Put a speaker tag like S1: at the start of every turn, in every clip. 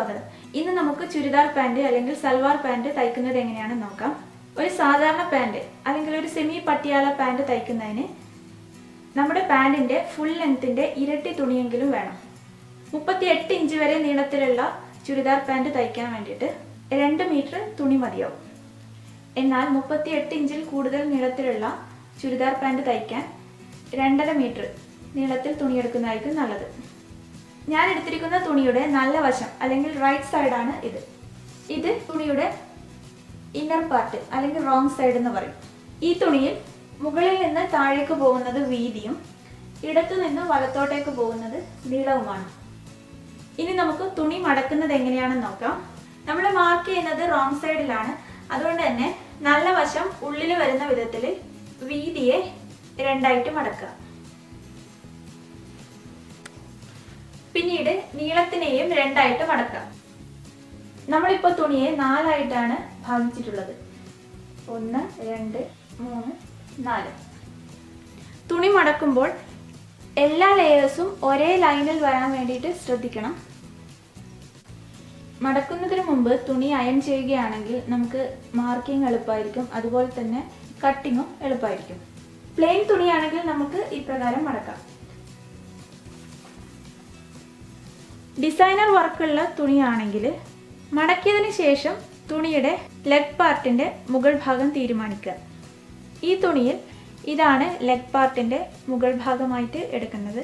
S1: സ്വാഗതം. ഇന്ന് നമുക്ക് ചുരിദാർ പാൻറ് അല്ലെങ്കിൽ സൽവാർ പാൻറ് തയ്ക്കുന്നത് എങ്ങനെയാണെന്ന് നോക്കാം. ഒരു സാധാരണ പാൻറ് അല്ലെങ്കിൽ ഒരു സെമി പട്ടിയാല പാൻറ് തയ്ക്കുന്നതിന് നമ്മുടെ പാൻറിന്റെ ഫുൾ ലെങ്ത്തിന്റെ ഇരട്ടി തുണിയെങ്കിലും വേണം. 38 ഇഞ്ച് വരെ നീളത്തിലുള്ള ചുരിദാർ പാൻറ് തയ്ക്കാൻ വേണ്ടിയിട്ട് 2 മീറ്റർ തുണി മതിയാവും. എന്നാൽ 38 ഇഞ്ചിൽ കൂടുതൽ നീളത്തിലുള്ള ചുരിദാർ പാൻറ് തയ്ക്കാൻ 2.5 മീറ്റർ നീളത്തിൽ തുണിയെടുക്കുന്നതായിരിക്കും നല്ലത്. ഞാൻ എടുത്തിരിക്കുന്ന തുണിയുടെ നല്ല വശം അല്ലെങ്കിൽ റൈറ്റ് സൈഡാണ് ഇത്. ഇത് തുണിയുടെ ഇന്നർ പാർട്ട് അല്ലെങ്കിൽ റോങ് സൈഡ് എന്ന് പറയും. ഈ തുണിയിൽ മുകളിൽ നിന്ന് താഴേക്ക് പോകുന്നത് വീതിയും ഇടത്തു നിന്ന് വലത്തോട്ടേക്ക് പോകുന്നത് നീളവുമാണ്. ഇനി നമുക്ക് തുണി മടക്കുന്നത് എങ്ങനെയാണെന്ന് നോക്കാം. നമ്മൾ മാർക്ക് ചെയ്യുന്നത് റോങ് സൈഡിലാണ്. അതുകൊണ്ട് തന്നെ നല്ല വശം ഉള്ളിൽ വരുന്ന വിധത്തിൽ വീതിയെ 2ആയിട്ട് മടക്കുക. പിന്നീട് നീളത്തിനെയും 2ആയിട്ട് മടക്കാം. നമ്മളിപ്പോൾ തുണിയെ 4ആയിട്ടാണ് ഭാഗിച്ചിട്ടുള്ളത്. 1, 2, 3, 4. തുണി മടക്കുമ്പോൾ എല്ലാ ലെയേഴ്സും ഒരേ ലൈനിൽ വരാൻ വേണ്ടിയിട്ട് ശ്രദ്ധിക്കണം. മടക്കുന്നതിന് മുമ്പ് തുണി അയൺ ചെയ്യുകയാണെങ്കിൽ നമുക്ക് മാർക്കിംഗ് എളുപ്പമായിരിക്കും. അതുപോലെ തന്നെ കട്ടിങ്ങും എളുപ്പമായിരിക്കും. പ്ലെയിൻ തുണിയാണെങ്കിൽ നമുക്ക് ഈ പ്രകാരം മടക്കാം. ഡിസൈനർ വർക്കുള്ള തുണിയാണെങ്കിൽ മടക്കിയതിന് ശേഷം തുണിയുടെ ലെഗ് പാർട്ടിന്റെ മുകൾ ഭാഗം തീരുമാനിക്കുക. ഈ തുണിയിൽ ഇതാണ് ലെഗ് പാർട്ടിന്റെ മുകൾ ഭാഗമായിട്ട് എടുക്കുന്നത്.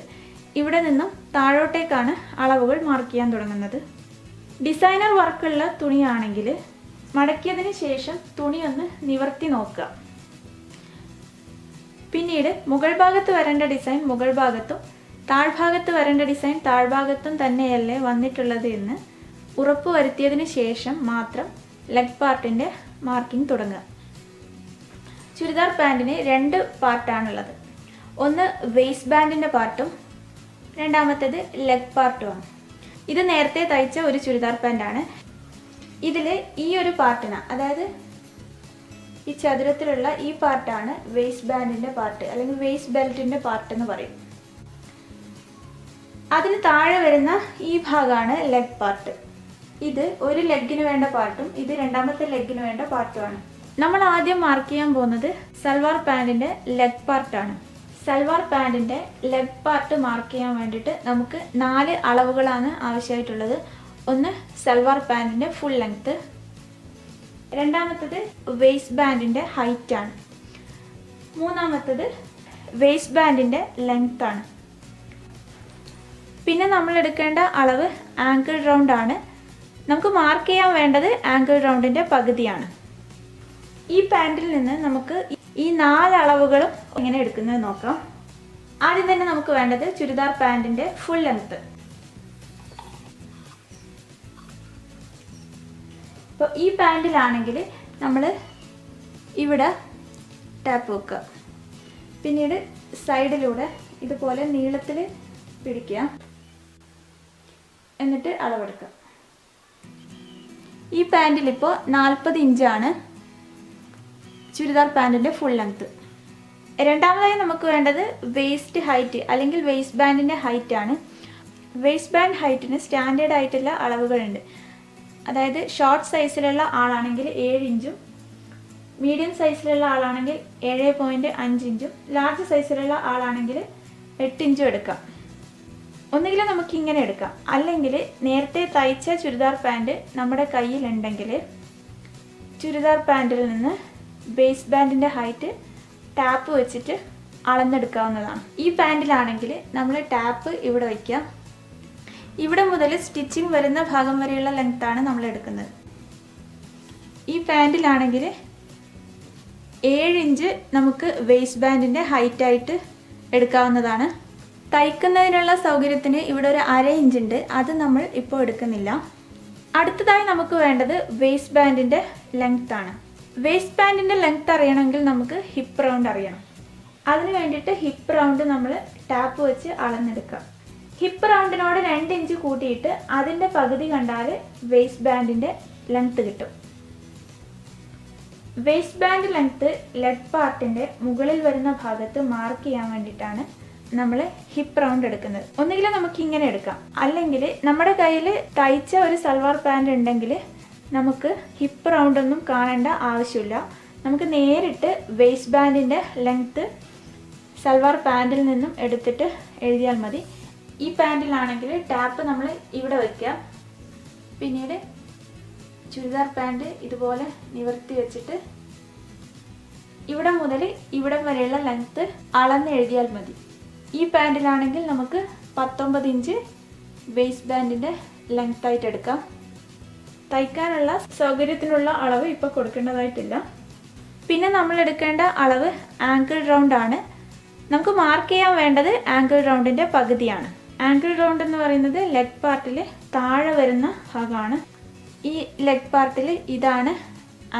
S1: ഇവിടെ നിന്നും താഴോട്ടേക്കാണ് അളവുകൾ മാർക്ക് ചെയ്യാൻ തുടങ്ങുന്നത്. ഡിസൈനർ വർക്കുള്ള തുണിയാണെങ്കിൽ മടക്കിയതിന് ശേഷം തുണി ഒന്ന് നിവർത്തി നോക്കുക. പിന്നീട് മുകൾ ഭാഗത്ത് വരേണ്ട ഡിസൈൻ മുകൾ ഭാഗത്തും താഴ്ഭാഗത്ത് വരേണ്ട ഡിസൈൻ താഴ്ഭാഗത്തും തന്നെയല്ലേ വന്നിട്ടുള്ളത് എന്ന് ഉറപ്പ് വരുത്തിയതിന് ശേഷം മാത്രം ലെഗ് പാർട്ടിൻ്റെ മാർക്കിംഗ് തുടങ്ങുക. ചുരിദാർ പാൻറ്റിന് 2 പാർട്ടാണുള്ളത്. ഒന്ന് വേസ്റ്റ് ബാൻഡിൻ്റെ പാർട്ടും രണ്ടാമത്തേത് ലെഗ് പാർട്ടുമാണ്. ഇത് നേരത്തെ തയ്ച്ച ഒരു ചുരിദാർ പാൻറ്റാണ്. ഇതിൽ ഈ ഒരു പാർട്ടിന്, അതായത് ഈ ചതുരത്തിലുള്ള ഈ പാർട്ടാണ് വേസ്റ്റ് ബാൻഡിൻ്റെ പാർട്ട് അല്ലെങ്കിൽ വേസ്റ്റ് ബെൽറ്റിൻ്റെ പാർട്ട് എന്ന് പറയും. അതിന് താഴെ വരുന്ന ഈ ഭാഗമാണ് ലെഗ് പാർട്ട്. ഇത് ഒരു ലെഗിന് വേണ്ട പാർട്ടും ഇത് രണ്ടാമത്തെ ലെഗിന് വേണ്ട പാർട്ടുമാണ്. നമ്മൾ ആദ്യം മാർക്ക് ചെയ്യാൻ പോകുന്നത് സൽവാർ പാൻറ്റിൻ്റെ ലെഗ് പാർട്ടാണ്. സൽവാർ പാൻറ്റിൻ്റെ ലെഗ് പാർട്ട് മാർക്ക് ചെയ്യാൻ വേണ്ടിയിട്ട് നമുക്ക് 4 അളവുകളാണ് ആവശ്യമായിട്ടുള്ളത്. ഒന്ന് സൽവാർ പാൻറ്റിൻ്റെ ഫുൾ ലെങ്ത്ത്, രണ്ടാമത്തത് വേസ്റ്റ് ബാൻഡിൻ്റെ ഹൈറ്റാണ്, മൂന്നാമത്തത് വേസ്റ്റ് ബാൻഡിൻ്റെ ലെങ്ത്താണ്. പിന്നെ നമ്മൾ എടുക്കേണ്ട അളവ് ആങ്കിൾ റൗണ്ട് ആണ്. നമുക്ക് മാർക്ക് ചെയ്യാൻ വേണ്ടത് ആങ്കിൾ റൗണ്ടിൻ്റെ പകുതിയാണ്. ഈ പാൻറ്റിൽ നിന്ന് നമുക്ക് ഈ 4 അളവുകളും എങ്ങനെ എടുക്കുന്നത് നോക്കാം. ആദ്യം തന്നെ നമുക്ക് വേണ്ടത് ചുരിദാർ പാൻറ്റിൻ്റെ ഫുൾ ലെങ്ത്ത്. ഇപ്പോൾ ഈ പാൻറ്റിലാണെങ്കിൽ നമ്മൾ ഇവിടെ ടാപ്പ് വെക്കുക. പിന്നീട് സൈഡിലൂടെ ഇതുപോലെ നീളത്തിൽ പിടിക്കുക. എന്നിട്ട് അളവെടുക്കുക. ഈ പാൻറ്റിലിപ്പോൾ 40 ഇഞ്ചാണ് ചുരിദാർ പാൻറ്റിൻ്റെ ഫുൾ ലെങ്ത്ത്. രണ്ടാമതായി നമുക്ക് വേണ്ടത് വേസ്റ്റ് ഹൈറ്റ് അല്ലെങ്കിൽ വേസ്റ്റ് ബാൻഡിൻ്റെ ഹൈറ്റാണ്. വേസ്റ്റ് ബാൻഡ് ഹൈറ്റിന് സ്റ്റാൻഡേർഡ് ആയിട്ടുള്ള അളവുകളുണ്ട്. അതായത് ഷോർട്ട് സൈസിലുള്ള ആളാണെങ്കിൽ 7 ഇഞ്ചും മീഡിയം സൈസിലുള്ള ആളാണെങ്കിൽ 7.5 ഇഞ്ചും ലാർജ് സൈസിലുള്ള ആളാണെങ്കിൽ 8 ഇഞ്ചും എടുക്കാം. ഒന്നുകിൽ നമുക്ക് ഇങ്ങനെ എടുക്കാം, അല്ലെങ്കിൽ നേരത്തെ തയ്ച്ച ചുരിദാർ പാൻറ് നമ്മുടെ കയ്യിലുണ്ടെങ്കിൽ ചുരിദാർ പാൻറ്റിൽ നിന്ന് വേസ്റ്റ് ബാൻഡിൻ്റെ ഹൈറ്റ് ടാപ്പ് വെച്ചിട്ട് അളന്നെടുക്കാവുന്നതാണ്. ഈ പാൻറ്റിലാണെങ്കിൽ നമ്മൾ ടാപ്പ് ഇവിടെ വയ്ക്കുക. ഇവിടെ മുതൽ സ്റ്റിച്ചിങ് വരുന്ന ഭാഗം വരെയുള്ള ലെങ്ത്താണ് നമ്മൾ എടുക്കുന്നത്. ഈ പാൻറ്റിലാണെങ്കിൽ 7 ഇഞ്ച് നമുക്ക് വേസ്റ്റ് ബാൻഡിൻ്റെ ഹൈറ്റായിട്ട് എടുക്കാവുന്നതാണ്. തയ്ക്കുന്നതിനുള്ള സൗകര്യത്തിന് ഇവിടെ ഒരു 1/2 ഇഞ്ച് ഉണ്ട്. അത് നമ്മൾ ഇപ്പോൾ എടുക്കുന്നില്ല. അടുത്തതായി നമുക്ക് വേണ്ടത് വേസ്റ്റ് ബാൻഡിൻ്റെ ലെങ്ത് ആണ്. വേസ്റ്റ് ബാൻഡിൻ്റെ ലെങ്ത് അറിയണമെങ്കിൽ നമുക്ക് ഹിപ്പ് റൗണ്ട് അറിയണം. അതിന് വേണ്ടിയിട്ട് ഹിപ്പ് റൗണ്ട് നമ്മൾ ടാപ്പ് വെച്ച് അളന്നെടുക്കാം. ഹിപ്പ് റൗണ്ടിനോട് 2 ഇഞ്ച് കൂട്ടിയിട്ട് അതിൻ്റെ പകുതി കണ്ടാൽ വേസ്റ്റ് ബാൻഡിൻ്റെ ലെങ്ത് കിട്ടും. വേസ്റ്റ് ബാൻഡ് ലെങ്ത് ലെഗ് പാർട്ടിൻ്റെ മുകളിൽ വരുന്ന ഭാഗത്ത് മാർക്ക് ചെയ്യാൻ വേണ്ടിയിട്ടാണ് നമ്മൾ ഹിപ്പ് റൗണ്ട് എടുക്കുന്നത്. ഒന്നുകിൽ നമുക്ക് ഇങ്ങനെ എടുക്കാം, അല്ലെങ്കിൽ നമ്മുടെ കയ്യിൽ തയ്ച്ച ഒരു സൽവാർ പാൻറ് ഉണ്ടെങ്കിൽ നമുക്ക് ഹിപ്പ് റൗണ്ട് ഒന്നും കാണേണ്ട ആവശ്യമില്ല. നമുക്ക് നേരിട്ട് വേസ്റ്റ് ബാൻഡിൻ്റെ ലെങ്ത്ത് സൽവാർ പാൻറ്റിൽ നിന്നും എടുത്തിട്ട് എഴുതിയാൽ മതി. ഈ പാൻറ്റിലാണെങ്കിൽ ടാപ്പ് നമ്മൾ ഇവിടെ വയ്ക്കുക. പിന്നീട് ചുരിദാർ പാൻറ് ഇതുപോലെ നിവർത്തി വെച്ചിട്ട് ഇവിടെ മുതൽ ഇവിടെ വരെയുള്ള ലെങ്ത്ത് അളന്ന് എഴുതിയാൽ മതി. ഈ പാൻറ്റിലാണെങ്കിൽ നമുക്ക് 19 ഇഞ്ച് വേസ്റ്റ് ബാൻഡിൻ്റെ ലെങ്ത്തായിട്ട് എടുക്കാം. തയ്ക്കാനുള്ള സൗകര്യത്തിനുള്ള അളവ് ഇപ്പോൾ കൊടുക്കേണ്ടതായിട്ടില്ല. പിന്നെ നമ്മൾ എടുക്കേണ്ട അളവ് ആങ്കിൾ റൗണ്ട് ആണ്. നമുക്ക് മാർക്ക് ചെയ്യാൻ വേണ്ടത് ആങ്കിൾ റൗണ്ടിൻ്റെ പകുതിയാണ്. ആങ്കിൾ റൗണ്ട് എന്ന് പറയുന്നത് ലെഗ് പാർട്ടിൽ താഴെ വരുന്ന ഭാഗമാണ്. ഈ ലെഗ് പാർട്ടിൽ ഇതാണ്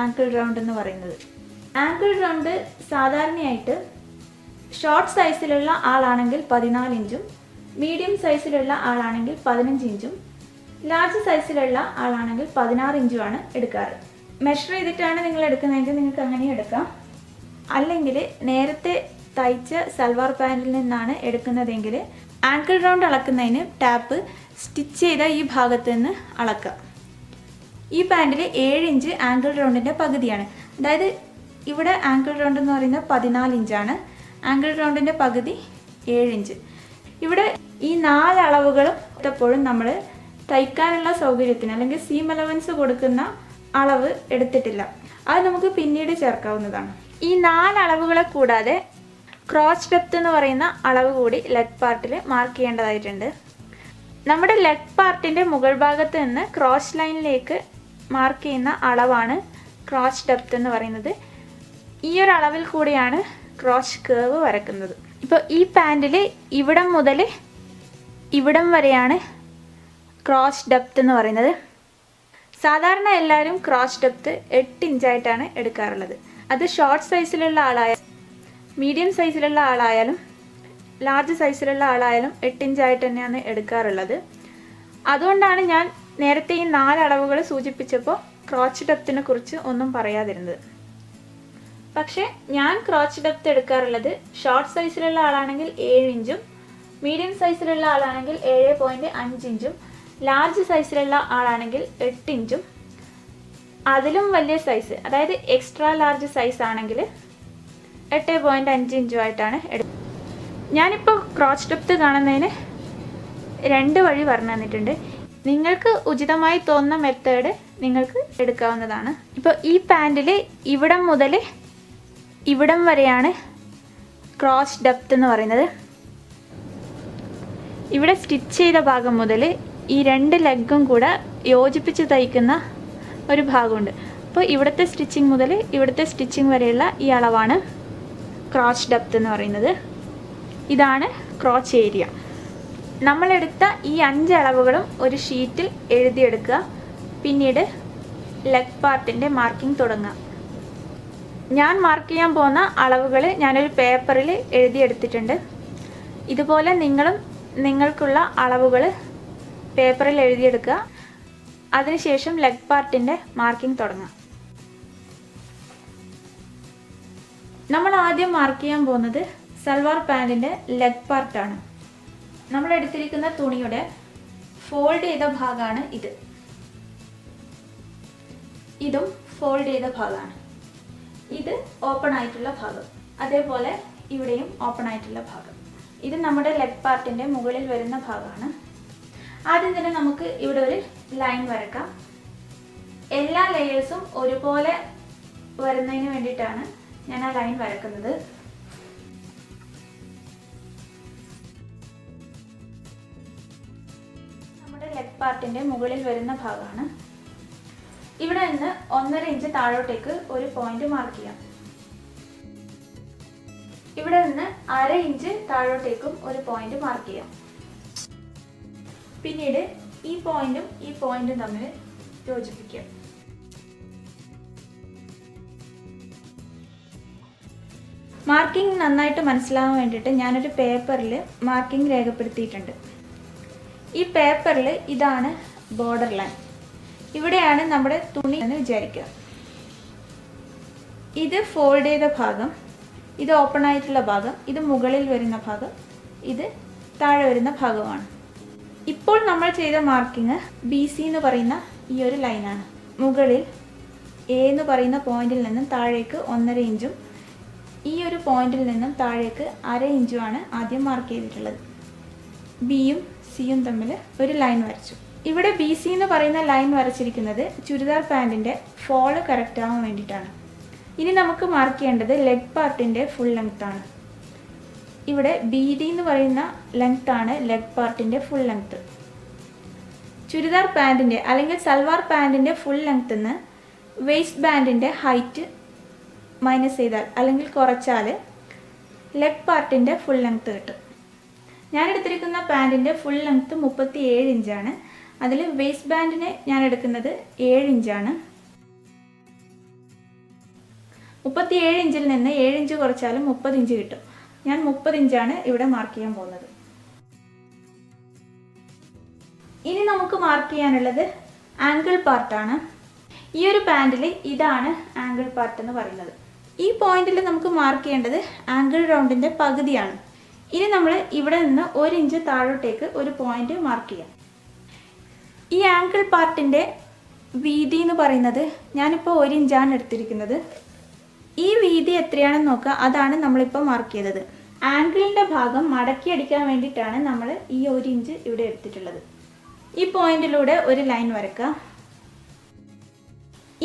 S1: ആങ്കിൾ റൗണ്ട് എന്ന് പറയുന്നത്. ആങ്കിൾ റൗണ്ട് സാധാരണയായിട്ട് ഷോർട്ട് സൈസിലുള്ള ആളാണെങ്കിൽ 14 ഇഞ്ചും, മീഡിയം സൈസിലുള്ള ആളാണെങ്കിൽ 15 ഇഞ്ചും, ലാർജ് സൈസിലുള്ള ആളാണെങ്കിൽ 16 ഇഞ്ചുമാണ് എടുക്കാറ്. മെഷർ ചെയ്തിട്ടാണ് നിങ്ങൾ എടുക്കുന്നതെങ്കിൽ നിങ്ങൾക്ക് അങ്ങനെ എടുക്കാം. അല്ലെങ്കിൽ നേരത്തെ തയ്ച്ച സൽവാർ പാൻറ്റിൽ നിന്നാണ് എടുക്കുന്നതെങ്കിൽ ആങ്കിൾ റൗണ്ട് അളക്കുന്നതിന് ടാപ്പ് സ്റ്റിച്ച് ചെയ്ത ഈ ഭാഗത്ത് നിന്ന് അളക്കുക. ഈ പാൻറ്റിൽ 7 ഇഞ്ച് ആങ്കിൾ റൗണ്ടിൻ്റെ പകുതിയാണ്. അതായത് ഇവിടെ ആങ്കിൾ റൗണ്ട് എന്ന് പറയുന്നത് 14 ഇഞ്ചാണ്. ആങ്കിൾ റൗണ്ടിൻ്റെ പകുതി 7 ഇഞ്ച്. ഇവിടെ ഈ 4 അളവുകളും എപ്പോഴും നമ്മൾ തയ്ക്കാനുള്ള സൗകര്യത്തിന് അല്ലെങ്കിൽ സീം അലവൻസ് കൊടുക്കുന്ന അളവ് എടുത്തിട്ടില്ല. അത് നമുക്ക് പിന്നീട് ചേർക്കാവുന്നതാണ്. ഈ 4 അളവുകളെ കൂടാതെ ക്രോച്ച് ഡെപ്ത് എന്ന് പറയുന്ന അളവ് കൂടി ലെഗ് പാർട്ടിൽ മാർക്ക് ചെയ്യേണ്ടതായിട്ടുണ്ട്. നമ്മുടെ ലെഗ് പാർട്ടിൻ്റെ മുകൾ ഭാഗത്ത് നിന്ന് ക്രോച്ച് ലൈനിലേക്ക് മാർക്ക് ചെയ്യുന്ന അളവാണ് ക്രോച്ച് ഡെപ്ത് എന്ന് പറയുന്നത്. ഈ ഒരു അളവിൽ കൂടിയാണ് ക്രോച്ച് കേർവ് വരക്കുന്നത്. ഇപ്പോൾ ഈ പാൻറ്റിൽ ഇവിടം മുതൽ ഇവിടം വരെയാണ് ക്രോച്ച് ഡെപ്ത് എന്ന് പറയുന്നത്. സാധാരണ എല്ലാവരും ക്രോച്ച് ഡെപ്ത് 8 ഇഞ്ചായിട്ടാണ് എടുക്കാറുള്ളത്. അത് ഷോർട്ട് സൈസിലുള്ള ആളായാലും മീഡിയം സൈസിലുള്ള ആളായാലും ലാർജ് സൈസിലുള്ള ആളായാലും 8 ഇഞ്ചായിട്ട് തന്നെയാണ് എടുക്കാറുള്ളത്. അതുകൊണ്ടാണ് ഞാൻ നേരത്തെ ഈ 4 അളവുകൾ സൂചിപ്പിച്ചപ്പോൾ ക്രോച്ച് ഡെപ്തിനെ കുറിച്ച് ഒന്നും പറയാതിരുന്നത്. പക്ഷേ ഞാൻ ക്രോച്ച് ഡെപ്ത് എടുക്കാറുള്ളത് ഷോർട്ട് സൈസിലുള്ള ആളാണെങ്കിൽ 7 ഇഞ്ചും, മീഡിയം സൈസിലുള്ള ആളാണെങ്കിൽ 7.5 ഇഞ്ചും, ലാർജ് സൈസിലുള്ള ആളാണെങ്കിൽ 8 ഇഞ്ചും, അതിലും വലിയ സൈസ് അതായത് എക്സ്ട്രാ ലാർജ് സൈസ് ആണെങ്കിൽ 8.5 ഇഞ്ചുമായിട്ടാണ് എടുക്കുന്നത്. ഞാനിപ്പോൾ ക്രോച്ച് ഡെപ്ത് കാണുന്നതിന് 2 വഴി പറഞ്ഞു തന്നിട്ടുണ്ട്. നിങ്ങൾക്ക് ഉചിതമായി തോന്നുന്ന മെത്തേഡ് നിങ്ങൾക്ക് എടുക്കാവുന്നതാണ്. ഇപ്പോൾ ഈ പാൻറ്റിൽ ഇവിടം മുതൽ ഇവിടം വരെയാണ് ക്രോച്ച് ഡെപ്ത് എന്ന് പറയുന്നത്. ഇവിടെ സ്റ്റിച്ച് ചെയ്ത ഭാഗം മുതൽ ഈ 2 ലെഗും കൂടെ യോജിപ്പിച്ച് തയ്ക്കുന്ന ഒരു ഭാഗമുണ്ട്. അപ്പോൾ ഇവിടുത്തെ സ്റ്റിച്ചിങ് മുതൽ ഇവിടുത്തെ സ്റ്റിച്ചിങ് വരെയുള്ള ഈ അളവാണ് ക്രോച്ച് ഡെപ്ത് എന്ന് പറയുന്നത്. ഇതാണ് ക്രോച്ച് ഏരിയ. നമ്മളെടുത്ത ഈ 5 അളവുകളും ഒരു ഷീറ്റിൽ എഴുതിയെടുക്കുക. പിന്നീട് ലെഗ് പാർട്ടിൻ്റെ മാർക്കിംഗ് തുടങ്ങുക. ഞാൻ മാർക്ക് ചെയ്യാൻ പോകുന്ന അളവുകൾ ഞാനൊരു പേപ്പറിൽ എഴുതിയെടുത്തിട്ടുണ്ട്. ഇതുപോലെ നിങ്ങൾക്കുള്ള അളവുകൾ പേപ്പറിൽ എഴുതിയെടുക്കുക. അതിനുശേഷം ലെഗ് പാർട്ടിൻ്റെ മാർക്കിംഗ് തുടങ്ങുക. നമ്മൾ ആദ്യം മാർക്ക് ചെയ്യാൻ പോകുന്നത് സൽവാർ പാൻറ്റിൻ്റെ ലെഗ് പാർട്ടാണ്. നമ്മൾ എടുത്തിരിക്കുന്ന തുണിയുടെ ഫോൾഡ് ചെയ്ത ഭാഗമാണ് ഇത്. ഇതും ഫോൾഡ് ചെയ്ത ഭാഗമാണ്. ഇത് ഓപ്പൺ ആയിട്ടുള്ള ഭാഗം, അതേപോലെ ഇവിടെയും ഓപ്പൺ ആയിട്ടുള്ള ഭാഗം. ഇത് നമ്മുടെ ലെഗ് പാർട്ടിൻ്റെ മുകളിൽ വരുന്ന ഭാഗമാണ്. ആദ്യം തന്നെ നമുക്ക് ഇവിടെ ഒരു ലൈൻ വരക്കാം. എല്ലാ ലെയേഴ്സും ഒരുപോലെ വരുന്നതിന് വേണ്ടിയിട്ടാണ് ഞാൻ ആ ലൈൻ വരക്കുന്നത്. നമ്മുടെ ലെഗ് പാർട്ടിൻ്റെ മുകളിൽ വരുന്ന ഭാഗമാണ്. ഇവിടെ നിന്ന് 1.5 ഇഞ്ച് താഴോട്ടേക്ക് ഒരു പോയിന്റ് മാർക്ക് ചെയ്യാം. ഇവിടെ നിന്ന് 1/2 ഇഞ്ച് താഴോട്ടേക്കും ഒരു പോയിന്റ് മാർക്ക് ചെയ്യാം. പിന്നീട് ഈ പോയിന്റും തമ്മിൽ യോജിപ്പിക്കുക. മാർക്കിംഗ് നന്നായിട്ട് മനസ്സിലാവാൻ വേണ്ടിയിട്ട് ഞാനൊരു പേപ്പറിൽ മാർക്കിംഗ് രേഖപ്പെടുത്തിയിട്ടുണ്ട്. ഈ പേപ്പറിൽ ഇതാണ് ബോർഡർ ലൈൻ. ഇവിടെയാണ് നമ്മുടെ തുണി എന്ന് വിചാരിക്കുക. ഇത് ഫോൾഡ് ചെയ്ത ഭാഗം, ഇത് ഓപ്പൺ ആയിട്ടുള്ള ഭാഗം, ഇത് മുകളിൽ വരുന്ന ഭാഗം, ഇത് താഴെ വരുന്ന ഭാഗമാണ്. ഇപ്പോൾ നമ്മൾ ചെയ്ത മാർക്കിങ് BC എന്ന് പറയുന്ന ഈ ഒരു ലൈനാണ്. മുകളിൽ A എന്ന് പറയുന്ന പോയിന്റിൽ നിന്നും താഴേക്ക് 1.5 ഇഞ്ചും ഈ ഒരു പോയിന്റിൽ നിന്നും താഴേക്ക് 1/2 ഇഞ്ചുമാണ് ആദ്യം മാർക്ക് ചെയ്തിട്ടുള്ളത്. ബിയും സിയും തമ്മിൽ ഒരു ലൈൻ വരച്ചു. ഇവിടെ BC എന്ന് പറയുന്ന ലൈൻ വരച്ചിരിക്കുന്നത് ചുരിദാർ പാൻറ്റിൻ്റെ ഫോള് കറക്റ്റ് ആവാൻ വേണ്ടിയിട്ടാണ്. ഇനി നമുക്ക് മാർക്ക് ചെയ്യേണ്ടത് ലെഗ് പാർട്ടിൻ്റെ ഫുൾ ലെങ്ത് ആണ്. ഇവിടെ BD എന്ന് പറയുന്ന ലെങ്ത് ആണ് ലെഗ് പാർട്ടിൻ്റെ ഫുൾ ലെങ്ത്. ചുരിദാർ പാൻറ്റിൻ്റെ അല്ലെങ്കിൽ സൽവാർ പാൻറ്റിൻ്റെ ഫുൾ ലെങ്ത്ത് നിന്ന് വേസ്റ്റ് ബാൻഡിൻ്റെ ഹൈറ്റ് മൈനസ് ചെയ്താൽ അല്ലെങ്കിൽ കുറച്ചാൽ ലെഗ് പാർട്ടിൻ്റെ ഫുൾ ലെങ്ത്ത് കിട്ടും. ഞാൻ എടുത്തിരിക്കുന്ന പാൻറ്റിൻ്റെ ഫുൾ ലെങ്ത്ത് 37 ഇഞ്ചാണ്. അതിൽ വേസ്റ്റ് ബാൻഡിന് ഞാൻ എടുക്കുന്നത് 7 ഇഞ്ചാണ്. 37 ഇഞ്ചിൽ നിന്ന് 7 ഇഞ്ച് കുറച്ചാലും 30 ഇഞ്ച് കിട്ടും. ഞാൻ 30 ഇഞ്ചാണ് ഇവിടെ മാർക്ക് ചെയ്യാൻ പോകുന്നത്. ഇനി നമുക്ക് മാർക്ക് ചെയ്യാനുള്ളത് ആംഗിൾ പാർട്ടാണ്. ഈ ഒരു പാൻറ്റിൽ ഇതാണ് ആംഗിൾ പാർട്ട് എന്ന് പറയുന്നത്. ഈ പോയിന്റിൽ നമുക്ക് മാർക്ക് ചെയ്യേണ്ടത് ആംഗിൾ റൗണ്ടിൻ്റെ പകുതിയാണ്. ഇനി നമ്മൾ ഇവിടെ നിന്ന് 1 ഇഞ്ച് താഴോട്ടേക്ക് ഒരു പോയിന്റ് മാർക്ക് ചെയ്യാം. ഈ ആംഗിൾ പാർട്ടിൻ്റെ വീതി എന്ന് പറയുന്നത് ഞാനിപ്പോൾ 1 ഇഞ്ചാണ് എടുത്തിരിക്കുന്നത്. ഈ വീതി എത്രയാണെന്ന് നോക്കുക, അതാണ് നമ്മളിപ്പോൾ മാർക്ക് ചെയ്തത്. ആംഗിളിൻ്റെ ഭാഗം മടക്കി അടിക്കാൻ വേണ്ടിയിട്ടാണ് നമ്മൾ ഈ 1 ഇഞ്ച് ഇവിടെ എടുത്തിട്ടുള്ളത്. ഈ പോയിന്റിലൂടെ ഒരു ലൈൻ വരക്കുക.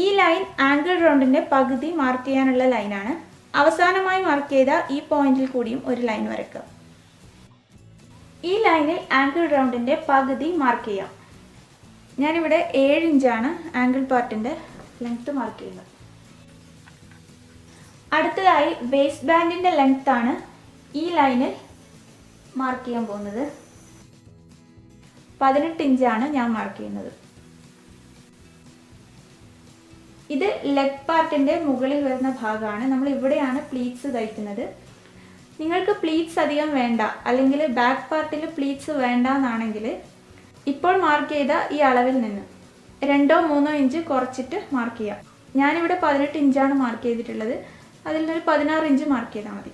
S1: ഈ ലൈൻ ആംഗിൾ റൗണ്ടിൻ്റെ പകുതി മാർക്ക് ചെയ്യാനുള്ള ലൈനാണ്. അവസാനമായി മാർക്ക് ചെയ്ത ഈ പോയിന്റിൽ കൂടിയും ഒരു ലൈൻ വരക്കുക. ഈ ലൈനിൽ ആംഗിൾ റൗണ്ടിൻ്റെ പകുതി മാർക്ക് ചെയ്യാം. ഞാനിവിടെ 7 ഇഞ്ചാണ് ആംഗിൾ പാർട്ടിൻ്റെ ലെങ്ത്ത് മാർക്ക് ചെയ്യുന്നത്. അടുത്തതായി വേസ്റ്റ് ബാൻഡിൻ്റെ ലെങ്ത് ആണ് ഈ ലൈനിൽ മാർക്ക് ചെയ്യാൻ പോകുന്നത്. 18 ഇഞ്ചാണ് ഞാൻ മാർക്ക് ചെയ്യുന്നത്. ഇത് ലെഗ് പാർട്ടിൻ്റെ മുകളിൽ വരുന്ന ഭാഗമാണ്. നമ്മൾ ഇവിടെയാണ് പ്ലീറ്റ്സ് തയ്ക്കുന്നത്. നിങ്ങൾക്ക് പ്ലീറ്റ്സ് അധികം വേണ്ട, അല്ലെങ്കിൽ ബാക്ക് പാർട്ടിൽ പ്ലീറ്റ്സ് വേണ്ട എന്നാണെങ്കിൽ ഇപ്പോൾ മാർക്ക് ചെയ്ത ഈ അളവിൽ നിന്ന് 2-3 ഇഞ്ച് കുറച്ചിട്ട് മാർക്ക് ചെയ്യാം. ഞാനിവിടെ 18 ഇഞ്ചാണ് മാർക്ക് ചെയ്തിട്ടുള്ളത്. അതിൽ നിന്നൊരു 16 ഇഞ്ച് മാർക്ക് ചെയ്താൽ മതി.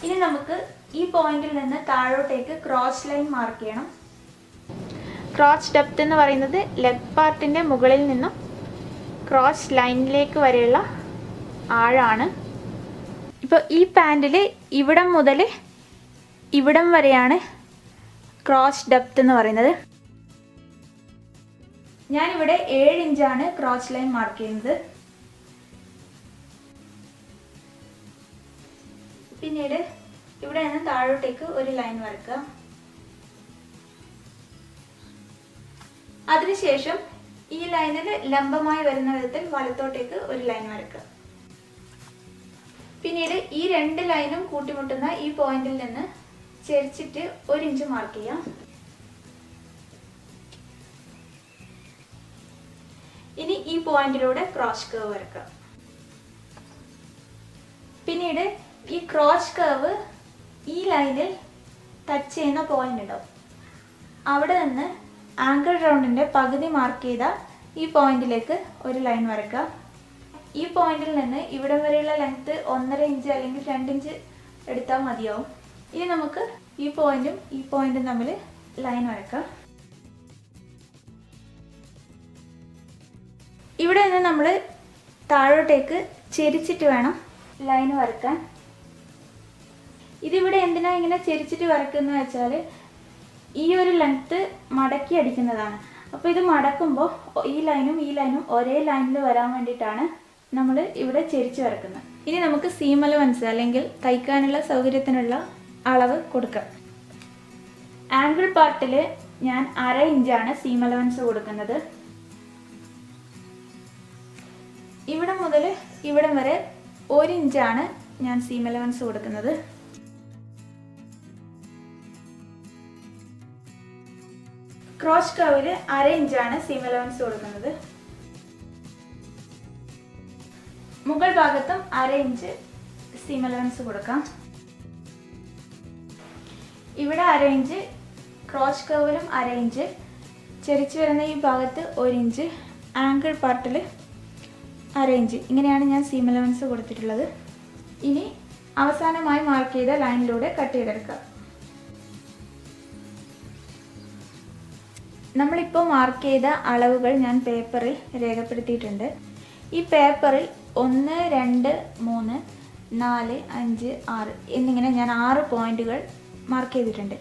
S1: ഇനി നമുക്ക് ഈ പോയിന്റിൽ നിന്ന് താഴോട്ടേക്ക് ക്രോസ് ലൈൻ മാർക്ക് ചെയ്യണം. ക്രോസ് ഡെപ്ത് എന്ന് പറയുന്നത് ലെഗ് പാർട്ടിൻ്റെ മുകളിൽ നിന്നും ക്രോസ് ലൈനിലേക്ക് വരെയുള്ള ആഴമാണ്. ഇപ്പോൾ ഈ പാൻറ്റിൽ ഇവിടം മുതൽ ഇവിടം വരെയാണ് ക്രോസ് ഡെപ്ത് എന്ന് പറയുന്നത്. ഞാനിവിടെ 7 ഇഞ്ചാണ് ക്രോസ് ലൈൻ മാർക്ക് ചെയ്യുന്നത്. പിന്നീട് ഇവിടെ നിന്ന് താഴോട്ടേക്ക് ഒരു ലൈൻ വരക്കുക. അതിനുശേഷം ഈ ലൈനിൽ ലംബമായി വരുന്ന വിധത്തിൽ വലത്തോട്ടേക്ക് ഒരു ലൈൻ വരക്കുക. പിന്നീട് ഈ 2 ലൈനും കൂട്ടിമുട്ടുന്ന ഈ പോയിന്റിൽ നിന്ന് ചെരിച്ചിട്ട് 1 ഇഞ്ച് മാർക്ക് ചെയ്യാം. ഇനി ഈ പോയിന്റിലൂടെ ക്രോസ് കർവ് വരക്കുക. പിന്നീട് ഈ ക്രോസ് കർവ് ഈ ലൈനിൽ ടച്ച് ചെയ്യുന്ന പോയിന്റ് ഉണ്ടാവും. അവിടെ നിന്ന് ആംഗിൾ റൗണ്ടിൻ്റെ പകുതി മാർക്ക് ചെയ്ത ഈ പോയിന്റിലേക്ക് ഒരു ലൈൻ വരക്കുക. ഈ പോയിന്റിൽ നിന്ന് ഇവിടെ വരെയുള്ള ലെങ്ത്ത് 1.5 ഇഞ്ച് അല്ലെങ്കിൽ 2 ഇഞ്ച് എടുത്താൽ മതിയാവും. ഇനി നമുക്ക് ഈ പോയിന്റും തമ്മിൽ ലൈൻ വരക്കാം. ഇവിടെ നിന്ന് നമ്മൾ താഴോട്ടേക്ക് ചെരിച്ചിട്ട് വേണം ലൈൻ വരക്കാൻ. ഇതിവിടെ എന്തിനാണ് ഇങ്ങനെ ചെരിച്ചിട്ട് വരക്കുന്നത് വെച്ചാൽ ഈ ഒരു ലെങ്ത്ത് മടക്കി അടിക്കുന്നതാണ്. അപ്പോൾ ഇത് മടക്കുമ്പോൾ ഈ ലൈനും ഒരേ ലൈനിൽ വരാൻ വേണ്ടിയിട്ടാണ് നമ്മൾ ഇവിടെ ചെരിച്ച് വരക്കുന്നത്. ഇനി നമുക്ക് സീം അലവൻസ് അല്ലെങ്കിൽ തയ്ക്കാനുള്ള സൗകര്യത്തിനുള്ള അളവ് കൊടുക്കാം. ആംഗിൾ പാർട്ടിൽ ഞാൻ 1/2 ഇഞ്ചാണ് സീം അലവൻസ് കൊടുക്കുന്നത്. ഇവിടെ മുതൽ ഇവിടം വരെ 1 ഇഞ്ചാണ് ഞാൻ സീം അലവൻസ് കൊടുക്കുന്നത്. ക്രോസ് കർവിൽ 1/2 ഇഞ്ചാണ് സീം അലവൻസ് കൊടുക്കുന്നത്. മുകൾ ഭാഗത്തും 1/2 ഇഞ്ച് സീം അലവൻസ് കൊടുക്കാം. ഇവിടെ 1/2 ഇഞ്ച്, ക്രോസ് കർവിലും 1/2 ഇഞ്ച്, ചെരിച്ച് വരുന്ന ഈ ഭാഗത്ത് 1 ഇഞ്ച്, ആംഗിൾ പാർട്ടിൽ 1/2 ഇഞ്ച്. ഇങ്ങനെയാണ് ഞാൻ സീം അലവൻസ് കൊടുത്തിട്ടുള്ളത്. ഇനി അവസാനമായി മാർക്ക് ചെയ്ത ലൈനിലൂടെ കട്ട് ചെയ്തെടുക്കാം. നമ്മളിപ്പോൾ മാർക്ക് ചെയ്ത അളവുകൾ ഞാൻ പേപ്പറിൽ രേഖപ്പെടുത്തിയിട്ടുണ്ട്. ഈ പേപ്പറിൽ 1, 2, 3, 4, 5, 6 എന്നിങ്ങനെ ഞാൻ 6 പോയിന്റുകൾ മാർക്ക് ചെയ്തിട്ടുണ്ട്.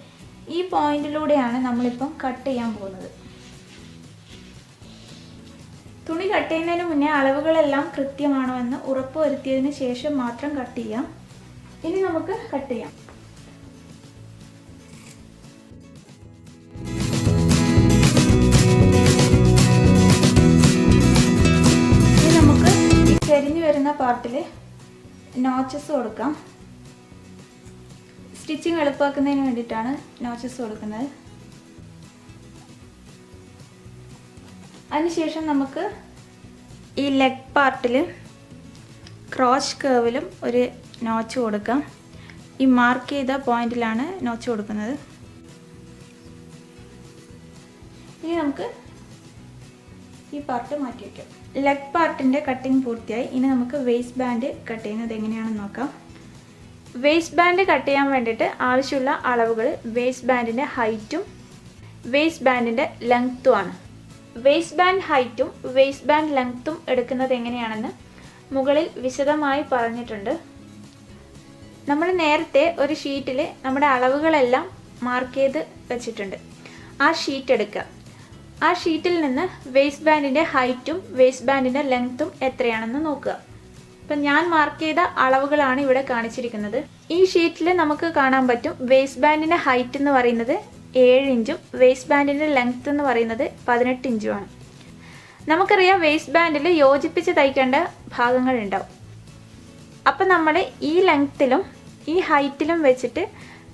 S1: ഈ പോയിന്റിലൂടെയാണ് നമ്മളിപ്പം കട്ട് ചെയ്യാൻ പോകുന്നത്. തുണി കട്ട് ചെയ്യുന്നതിന് മുന്നേ അളവുകളെല്ലാം കൃത്യമാണോ എന്ന് ഉറപ്പുവരുത്തിയതിന് ശേഷം മാത്രം കട്ട് ചെയ്യാം. ഇനി നമുക്ക് കട്ട് ചെയ്യാം. ഇനി നമുക്ക് ഈ ചെരിഞ്ഞു വരുന്ന പാർട്ടിൽ നോച്ചസ് കൊടുക്കാം. സ്റ്റിച്ചിങ് എളുപ്പമാക്കുന്നതിന് വേണ്ടിയിട്ടാണ് നോച്ചസ് കൊടുക്കുന്നത്. അതിനുശേഷം നമുക്ക് ഈ ലെഗ് പാർട്ടിൽ ക്രോച്ച് കേർവിലും ഒരു നോച്ച് കൊടുക്കാം. ഈ മാർക്ക് ചെയ്ത പോയിന്റിലാണ് നോച്ച് കൊടുക്കുന്നത്. ഇനി നമുക്ക് ഈ പാർട്ട് മാറ്റി വയ്ക്കാം. ലെഗ് പാർട്ടിൻ്റെ കട്ടിങ് പൂർത്തിയായി. ഇനി നമുക്ക് വേസ്റ്റ് ബാൻഡ് കട്ട് ചെയ്യുന്നത് എങ്ങനെയാണെന്ന് നോക്കാം. വേസ്റ്റ് ബാൻഡ് കട്ട് ചെയ്യാൻ വേണ്ടിയിട്ട് ആവശ്യമുള്ള അളവുകൾ വേസ്റ്റ് ബാൻഡിൻ്റെ ഹൈറ്റും വേസ്റ്റ് ബാൻഡിൻ്റെ ലെങ്ത്തുമാണ്. വേസ്റ്റ് ബാൻഡ് ഹൈറ്റും വേസ്റ്റ് ബാൻഡ് ലെങ്ത്തും എടുക്കുന്നത് എങ്ങനെയാണെന്ന് മുകളിൽ വിശദമായി പറഞ്ഞിട്ടുണ്ട്. നമ്മൾ നേരത്തെ ഒരു ഷീറ്റിൽ നമ്മുടെ അളവുകളെല്ലാം മാർക്ക് ചെയ്ത് വെച്ചിട്ടുണ്ട്. ആ ഷീറ്റ് എടുക്കുക. ആ ഷീറ്റിൽ നിന്ന് വേസ്റ്റ് ബാൻഡിൻ്റെ ഹൈറ്റും വേസ്റ്റ് ബാൻഡിൻ്റെ ലെങ്ത്തും എത്രയാണെന്ന് നോക്കുക. ഇപ്പം ഞാൻ മാർക്ക് ചെയ്ത അളവുകളാണ് ഇവിടെ കാണിച്ചിരിക്കുന്നത്. ഈ ഷീറ്റിൽ നമുക്ക് കാണാൻ പറ്റും വേസ്റ്റ് ബാൻഡിൻ്റെ ഹൈറ്റ് എന്ന് പറയുന്നത് 7 ഇഞ്ചും വേസ്റ്റ് ബാൻഡിൻ്റെ ലെങ്ത്ത് എന്ന് പറയുന്നത് 18 ഇഞ്ചുമാണ്. നമുക്കറിയാം വേസ്റ്റ് ബാൻഡിൽ യോജിപ്പിച്ച് തയ്ക്കേണ്ട ഭാഗങ്ങളുണ്ടാവും. അപ്പം നമ്മൾ ഈ ലെങ്ത്തിലും ഈ ഹൈറ്റിലും വെച്ചിട്ട്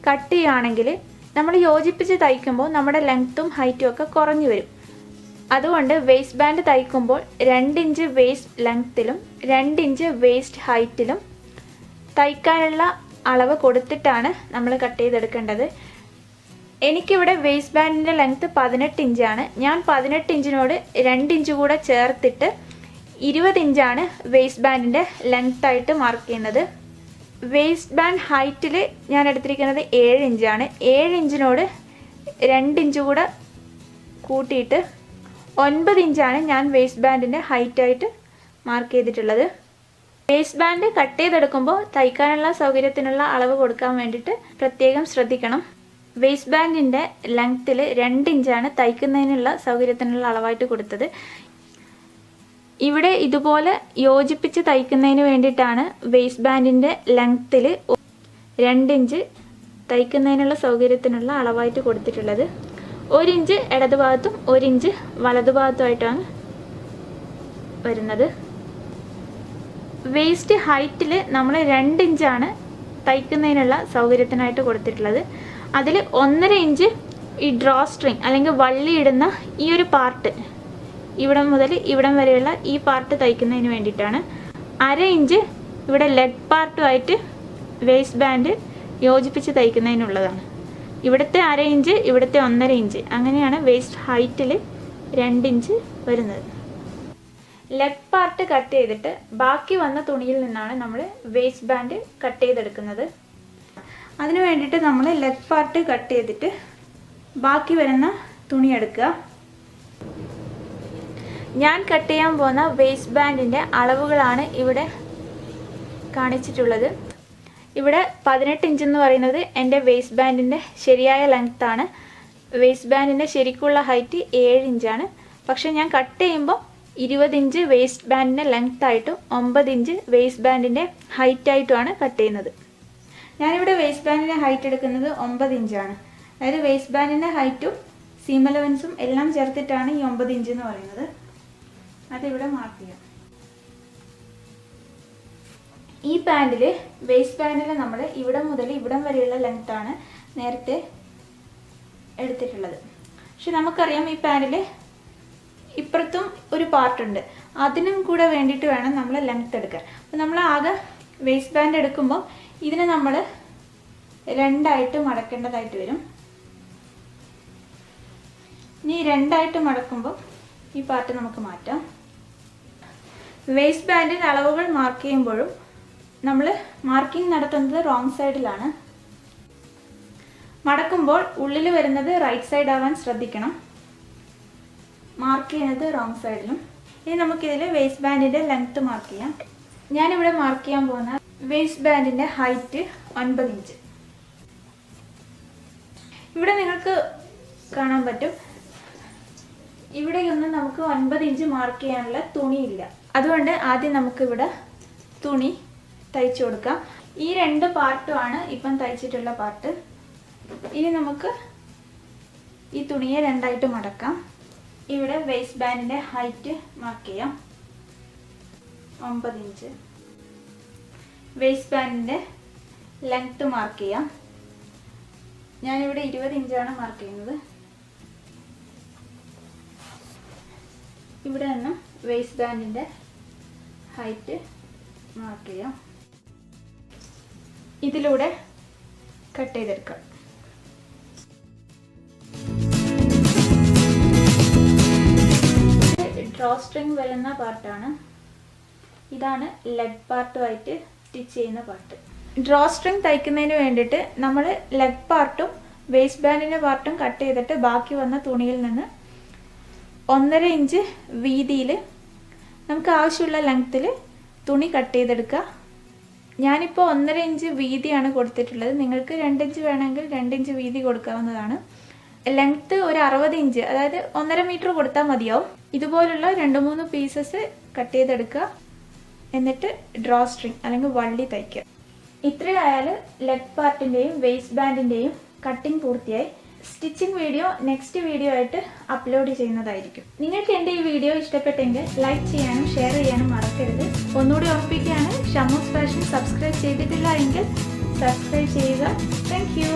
S1: കട്ട് ചെയ്യുകയാണെങ്കിൽ നമ്മൾ യോജിപ്പിച്ച് തയ്ക്കുമ്പോൾ നമ്മുടെ ലെങ്ത്തും ഹൈറ്റും ഒക്കെ കുറഞ്ഞു വരും. അതുകൊണ്ട് വേസ്റ്റ് ബാൻഡ് തയ്ക്കുമ്പോൾ 2 ഇഞ്ച് വേസ്റ്റ് ലെങ്ത്തിലും 2 ഇഞ്ച് വേസ്റ്റ് ഹൈറ്റിലും തയ്ക്കാനുള്ള അളവ് കൊടുത്തിട്ടാണ് നമ്മൾ കട്ട് ചെയ്തെടുക്കേണ്ടത്. എനിക്കിവിടെ വേസ്റ്റ് ബാൻഡിൻ്റെ ലെങ്ത്ത് 18 ഇഞ്ചാണ്. ഞാൻ 18 ഇഞ്ചിനോട് 2 ഇഞ്ച് കൂടെ ചേർത്തിട്ട് 20 ഇഞ്ചാണ് വേസ്റ്റ് ബാൻഡിൻ്റെ ലെങ്ത്തായിട്ട് മാർക്ക് ചെയ്യുന്നത്. വേസ്റ്റ് ബാൻഡ് ഹൈറ്റിൽ ഞാൻ എടുത്തിരിക്കുന്നത് 7 ഇഞ്ചാണ്. 7 ഇഞ്ചിനോട് 2 ഇഞ്ച് കൂടെ കൂട്ടിയിട്ട് 9 ഇഞ്ചാണ് ഞാൻ വേസ്റ്റ് ബാൻഡിൻ്റെ ഹൈറ്റായിട്ട് മാർക്ക് ചെയ്തിട്ടുള്ളത്. വേസ്റ്റ് ബാൻഡ് കട്ട് ചെയ്തെടുക്കുമ്പോൾ തയ്ക്കാനുള്ള സൗകര്യത്തിനുള്ള അളവ് കൊടുക്കാൻ വേണ്ടിയിട്ട് പ്രത്യേകം ശ്രദ്ധിക്കണം. വേസ്റ്റ് ബാൻഡിൻ്റെ ലെങ്ത്തിൽ 2 ഇഞ്ചാണ് തയ്ക്കുന്നതിനുള്ള സൗകര്യത്തിനുള്ള അളവായിട്ട് കൊടുത്തത്. ഇവിടെ ഇതുപോലെ യോജിപ്പിച്ച് തയ്ക്കുന്നതിന് വേണ്ടിയിട്ടാണ് വേസ്റ്റ് ബാൻഡിൻ്റെ ലെങ്ത്തിൽ 2 ഇഞ്ച് തയ്ക്കുന്നതിനുള്ള സൗകര്യത്തിനുള്ള അളവായിട്ട് കൊടുത്തിട്ടുള്ളത്. 1 ഇഞ്ച് ഇടതുഭാഗത്തും 1 ഇഞ്ച് വലതുഭാഗത്തുമായിട്ടാണ് വരുന്നത്. വേസ്റ്റ് ഹൈറ്റിൽ നമ്മൾ 2 ഇഞ്ചാണ് തയ്ക്കുന്നതിനുള്ള സൗകര്യത്തിനായിട്ട് കൊടുത്തിട്ടുള്ളത്. അതിൽ 1.5 ഇഞ്ച് ഈ ഡ്രോ സ്ട്രിങ് അല്ലെങ്കിൽ വള്ളി ഇടുന്ന ഈ ഒരു പാർട്ട്, ഇവിടം മുതൽ ഇവിടം വരെയുള്ള ഈ പാർട്ട് തയ്ക്കുന്നതിന് വേണ്ടിയിട്ടാണ്. 1/2 ഇഞ്ച് ഇവിടെ ലെഗ് പാർട്ടുമായിട്ട് വേസ്റ്റ് ബാൻഡ് യോജിപ്പിച്ച് തയ്ക്കുന്നതിനുള്ളതാണ്. ഇവിടുത്തെ 1/2 ഇഞ്ച്, ഇവിടുത്തെ 1.5 ഇഞ്ച്, അങ്ങനെയാണ് വേസ്റ്റ് ഹൈറ്റിൽ 2 ഇഞ്ച് വരുന്നത്. ലെഗ് പാർട്ട് കട്ട് ചെയ്തിട്ട് ബാക്കി വന്ന തുണിയിൽ നിന്നാണ് നമ്മൾ വേസ്റ്റ് ബാൻഡ് കട്ട് ചെയ്തെടുക്കുന്നത്. അതിന് വേണ്ടിയിട്ട് നമ്മൾ ലെഗ് പാർട്ട് കട്ട് ചെയ്തിട്ട് ബാക്കി വരുന്ന തുണി എടുക്കുക. ഞാൻ കട്ട് ചെയ്യാൻ പോകുന്ന വേസ്റ്റ് ബാൻഡിൻ്റെ അളവുകളാണ് ഇവിടെ കാണിച്ചിട്ടുള്ളത്. ഇവിടെ 18 ഇഞ്ച് എന്ന് പറയുന്നത് എൻ്റെ വേസ്റ്റ് ബാൻഡിൻ്റെ ശരിയായ ലെങ്ത്താണ്. വേസ്റ്റ് ബാൻഡിൻ്റെ ശരിക്കുള്ള ഹൈറ്റ് 7 ഇഞ്ചാണ്. പക്ഷേ ഞാൻ കട്ട് ചെയ്യുമ്പോൾ 20 ഇഞ്ച് വേസ്റ്റ് ബാൻഡിൻ്റെ ലെങ്ത്തായിട്ടും 9 ഇഞ്ച് വേസ്റ്റ് ബാൻഡിൻ്റെ ഹൈറ്റായിട്ടുമാണ് കട്ട് ചെയ്യുന്നത്. ഞാനിവിടെ വേസ്റ്റ് ബാൻഡിൻ്റെ ഹൈറ്റ് എടുക്കുന്നത് 9 ഇഞ്ചാണ്. അതായത് വേസ്റ്റ് ബാൻഡിൻ്റെ ഹൈറ്റും സീം അലവൻസും എല്ലാം ചേർത്തിട്ടാണ് ഈ 9 ഇഞ്ച് എന്ന് പറയുന്നത്. അതിവിടെ മാർക്ക് ചെയ്യാം. ഈ പാൻറ്റിൽ വേസ്റ്റ് ബാൻഡിൽ നമ്മൾ ഇവിടം മുതൽ ഇവിടം വരെയുള്ള ലെങ്ത്താണ് നേരത്തെ എടുത്തിട്ടുള്ളത്. പക്ഷെ നമുക്കറിയാം ഈ പാൻറ്റിൽ ഇപ്പുറത്തും ഒരു പാർട്ടുണ്ട്, അതിനും കൂടെ വേണ്ടിയിട്ട് വേണം നമ്മൾ ലെങ്ത്ത് എടുക്കാൻ. അപ്പോൾ നമ്മൾ ആകെ വേസ്റ്റ് ബാൻഡ് എടുക്കുമ്പോൾ ഇതിനെ നമ്മൾ 2ആയിട്ട് മടക്കേണ്ടതായിട്ട് വരും. ഇനി 2ആയിട്ട് മടക്കുമ്പോൾ ഈ പാർട്ട് നമുക്ക് മാറ്റാം. വേസ്റ്റ് ബാൻഡിൻ്റെ അളവുകൾ മാർക്ക് ചെയ്യുമ്പോഴും നമ്മൾ മാർക്കിംഗ് നടത്തുന്നത് റോങ് സൈഡിലാണ്. മടക്കുമ്പോൾ ഉള്ളിൽ വരുന്നത് റൈറ്റ് സൈഡ് ആവാൻ ശ്രദ്ധിക്കണം. മാർക്ക് ചെയ്യുന്നത് റോങ് സൈഡിലും. ഇനി നമുക്കിതിൽ വേസ്റ്റ് ബാൻഡിൻ്റെ ലെങ്ത്ത് മാർക്ക് ചെയ്യാം. ഞാനിവിടെ മാർക്ക് ചെയ്യാൻ പോകുന്ന വേസ്റ്റ് ബാൻഡിൻ്റെ ഹൈറ്റ് 9 ഇഞ്ച്. ഇവിടെ നിങ്ങൾക്ക് കാണാൻ പറ്റും, ഇവിടെയൊന്നും നമുക്ക് 9 ഇഞ്ച് മാർക്ക് ചെയ്യാനുള്ള തുണിയില്ല. അതുകൊണ്ട് ആദ്യം നമുക്കിവിടെ തുണി തയ്ച്ചു കൊടുക്കാം. ഈ 2 പാർട്ടുമാണ് ഇപ്പം തയ്ച്ചിട്ടുള്ള പാർട്ട്. ഇനി നമുക്ക് ഈ തുണിയെ 2ആയിട്ട് മടക്കാം. ഇവിടെ വേസ്റ്റ് ബാൻഡിൻ്റെ ഹൈറ്റ് മാർക്ക് ചെയ്യാം 9 ഇഞ്ച്. വേസ്റ്റ് ബാൻഡിൻ്റെ ലെങ്ത്ത് മാർക്ക് ചെയ്യാം. ഞാനിവിടെ 20 ഇഞ്ചാണ് മാർക്ക് ചെയ്യുന്നത്. ഇവിടെ നിന്ന് വേസ്റ്റ് ബാൻഡിൻ്റെ ഹൈറ്റ് മാർക്ക് ചെയ്യാം. ഇതിലൂടെ കട്ട് ചെയ്തെടുക്കാം. ഡ്രോ സ്ട്രിങ് വരുന്ന പാർട്ടാണ്. ഇതാണ് ലെഗ് പാർട്ടുമായിട്ട് സ്റ്റിച്ച് ചെയ്യുന്ന പാർട്ട്. ഡ്രോ സ്ട്രിങ് തയ്ക്കുന്നതിന് വേണ്ടിയിട്ട് നമ്മൾ ലെഗ് പാർട്ടും വേസ്റ്റ് ബാൻഡിൻ്റെ പാർട്ടും കട്ട് ചെയ്തിട്ട് ബാക്കി വന്ന തുണിയിൽ നിന്ന് 1.5 ഇഞ്ച് വീതിയിൽ നമുക്ക് ആവശ്യമുള്ള ലെങ്ത്തിൽ തുണി കട്ട് ചെയ്തെടുക്കുക. ഞാനിപ്പോൾ 1.5 ഇഞ്ച് വീതിയാണ് കൊടുത്തിട്ടുള്ളത്. നിങ്ങൾക്ക് 2 ഇഞ്ച് വേണമെങ്കിൽ 2 ഇഞ്ച് വീതി കൊടുക്കാവുന്നതാണ്. ലെങ്ത്ത് ഒരു 60 ഇഞ്ച്, അതായത് 1.5 മീറ്റർ കൊടുത്താൽ മതിയാവും. ഇതുപോലുള്ള 2-3 പീസസ് കട്ട് ചെയ്തെടുക്കുക. എന്നിട്ട് ഡ്രോ സ്ട്രിങ് അല്ലെങ്കിൽ വള്ളി തയ്ക്കുക. ഇത്രയായാൽ ലെഗ് പാർട്ടിൻ്റെയും വേസ്റ്റ് ബാൻഡിൻ്റെയും കട്ടിങ് പൂർത്തിയായി. സ്റ്റിച്ചിങ് വീഡിയോ നെക്സ്റ്റ് വീഡിയോ ആയിട്ട് അപ്ലോഡ് ചെയ്യുന്നതായിരിക്കും. നിങ്ങൾക്ക് എൻ്റെ ഈ വീഡിയോ ഇഷ്ടപ്പെട്ടെങ്കിൽ ലൈക്ക് ചെയ്യാനും ഷെയർ ചെയ്യാനും മറക്കരുത്. ഒന്നുകൂടി ഓർപ്പിക്കുകയാണ്, ഷമൂസ് ഫാഷൻ സബ്സ്ക്രൈബ് ചെയ്തിട്ടില്ല എങ്കിൽ സബ്സ്ക്രൈബ് ചെയ്യുക. Thank you.